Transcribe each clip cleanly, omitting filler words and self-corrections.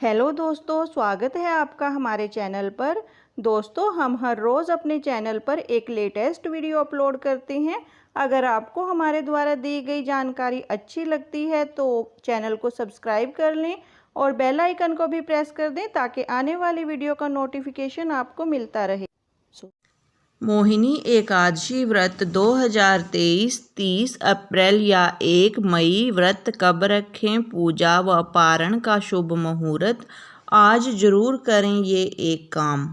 Hello दोस्तों, स्वागत है आपका हमारे चैनल पर। दोस्तों, हम हर रोज़ अपने चैनल पर एक लेटेस्ट वीडियो अपलोड करते हैं। अगर आपको हमारे द्वारा दी गई जानकारी अच्छी लगती है तो चैनल को सब्सक्राइब कर लें और बेल आइकन को भी प्रेस कर दें ताकि आने वाली वीडियो का नोटिफिकेशन आपको मिलता रहे। मोहिनी एकादशी व्रत 2023 30 अप्रैल या 1 मई व्रत कब रखें? पूजा व पारण का शुभ मुहूर्त। आज जरूर करें ये एक काम।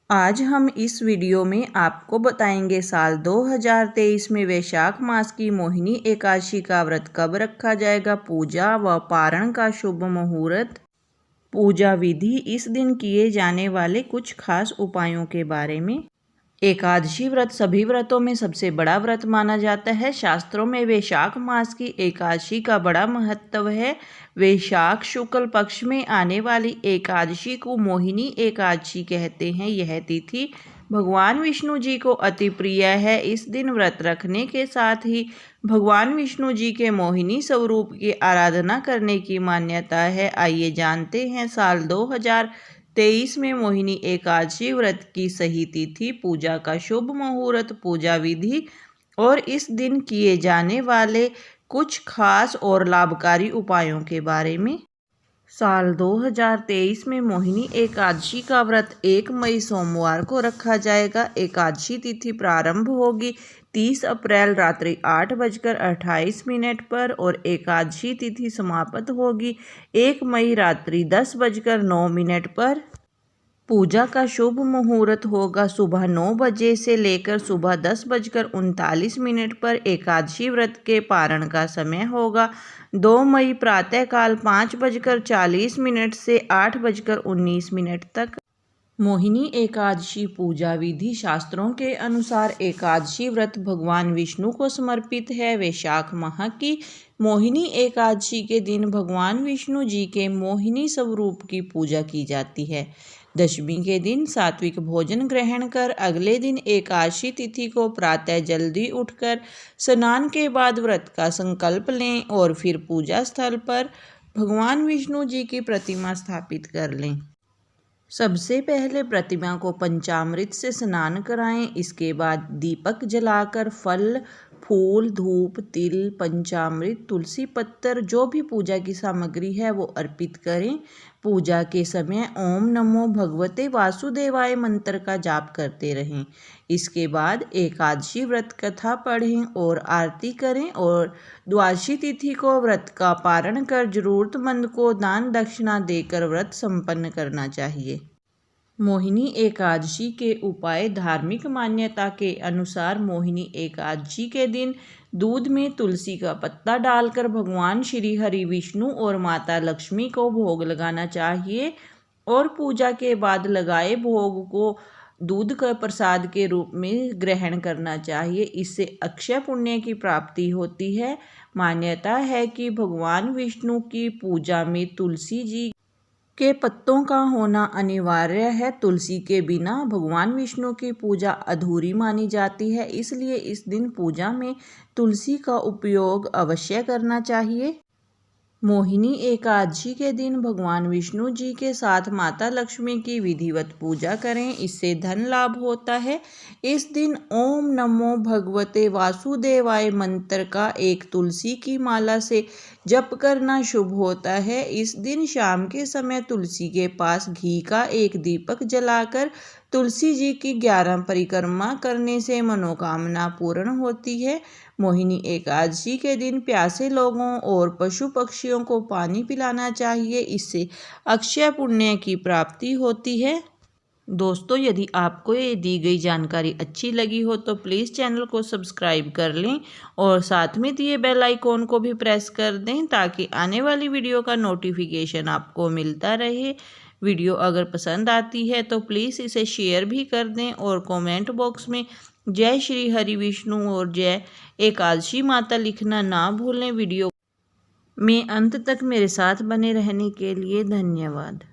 आज हम इस वीडियो में आपको बताएंगे साल 2023 में वैशाख मास की मोहिनी एकादशी का व्रत कब रखा जाएगा, पूजा व पारण का शुभ मुहूर्त, पूजा विधि, इस दिन किए जाने वाले कुछ खास उपायों के बारे में। एकादशी व्रत सभी व्रतों में सबसे बड़ा व्रत माना जाता है। शास्त्रों में वैशाख मास की एकादशी का बड़ा महत्व है। वैशाख शुक्ल पक्ष में आने वाली एकादशी को मोहिनी एकादशी कहते हैं। यह तिथि भगवान विष्णु जी को अति प्रिय है। इस दिन व्रत रखने के साथ ही भगवान विष्णु जी के मोहिनी स्वरूप की आराधना करने की मान्यता है। आइए जानते हैं साल 2023 में मोहिनी एकादशी व्रत की सही तिथि, पूजा का शुभ मुहूर्त, पूजा विधि और इस दिन किए जाने वाले कुछ खास और लाभकारी उपायों के बारे में। साल 2023 में मोहिनी एकादशी का व्रत 1 मई सोमवार को रखा जाएगा। एकादशी तिथि प्रारंभ होगी 30 अप्रैल रात्रि 8:28 पर और एकादशी तिथि समाप्त होगी 1 मई रात्रि 10:09 पर। पूजा का शुभ मुहूर्त होगा सुबह 9 बजे से लेकर सुबह 10:39 पर। एकादशी व्रत के पारण का समय होगा 2 मई प्रातःकाल 5:40 से 8:19 तक। मोहिनी एकादशी पूजा विधि। शास्त्रों के अनुसार एकादशी व्रत भगवान विष्णु को समर्पित है। वैशाख माह की मोहिनी एकादशी के दिन भगवान विष्णु जी के मोहिनी स्वरूप की पूजा की जाती है। दशमी के दिन सात्विक भोजन ग्रहण कर अगले दिन एकादशी तिथि को प्रातः जल्दी उठकर स्नान के बाद व्रत का संकल्प लें और फिर पूजा स्थल पर भगवान विष्णु जी की प्रतिमा स्थापित कर लें। सबसे पहले प्रतिमा को पंचामृत से स्नान कराएं। इसके बाद दीपक जलाकर फल, फूल, धूप, तिल, पंचामृत, तुलसी पत्तर, जो भी पूजा की सामग्री है वो अर्पित करें। पूजा के समय ओम नमो भगवते वासुदेवाय मंत्र का जाप करते रहें। इसके बाद एकादशी व्रत कथा पढ़ें और आरती करें और द्वादशी तिथि को व्रत का पारण कर जरूरतमंद को दान दक्षिणा देकर व्रत संपन्न करना चाहिए। मोहिनी एकादशी के उपाय। धार्मिक मान्यता के अनुसार मोहिनी एकादशी के दिन दूध में तुलसी का पत्ता डालकर भगवान श्री हरि विष्णु और माता लक्ष्मी को भोग लगाना चाहिए और पूजा के बाद लगाए भोग को दूध का प्रसाद के रूप में ग्रहण करना चाहिए। इससे अक्षय पुण्य की प्राप्ति होती है। मान्यता है कि भगवान विष्णु की पूजा में तुलसी जी के पत्तों का होना अनिवार्य है। तुलसी के बिना भगवान विष्णु की पूजा अधूरी मानी जाती है, इसलिए इस दिन पूजा में तुलसी का उपयोग अवश्य करना चाहिए। मोहिनी एकादशी के दिन भगवान विष्णु जी के साथ माता लक्ष्मी की विधिवत पूजा करें, इससे धन लाभ होता है। इस दिन ओम नमो भगवते वासुदेवाय मंत्र का एक तुलसी की माला से जप करना शुभ होता है। इस दिन शाम के समय तुलसी के पास घी का एक दीपक जलाकर तुलसी जी की 11 परिक्रमा करने से मनोकामना पूर्ण होती है। मोहिनी एकादशी के दिन प्यासे लोगों और पशु पक्षियों को पानी पिलाना चाहिए, इससे अक्षय पुण्य की प्राप्ति होती है। दोस्तों, यदि आपको ये दी गई जानकारी अच्छी लगी हो तो प्लीज़ चैनल को सब्सक्राइब कर लें और साथ में दिए बेल आइकॉन को भी प्रेस कर दें ताकि आने वाली वीडियो का नोटिफिकेशन आपको मिलता रहे। वीडियो अगर पसंद आती है तो प्लीज़ इसे शेयर भी कर दें और कमेंट बॉक्स में जय श्री हरि विष्णु और जय एकादशी माता लिखना ना भूलें। वीडियो में अंत तक मेरे साथ बने रहने के लिए धन्यवाद।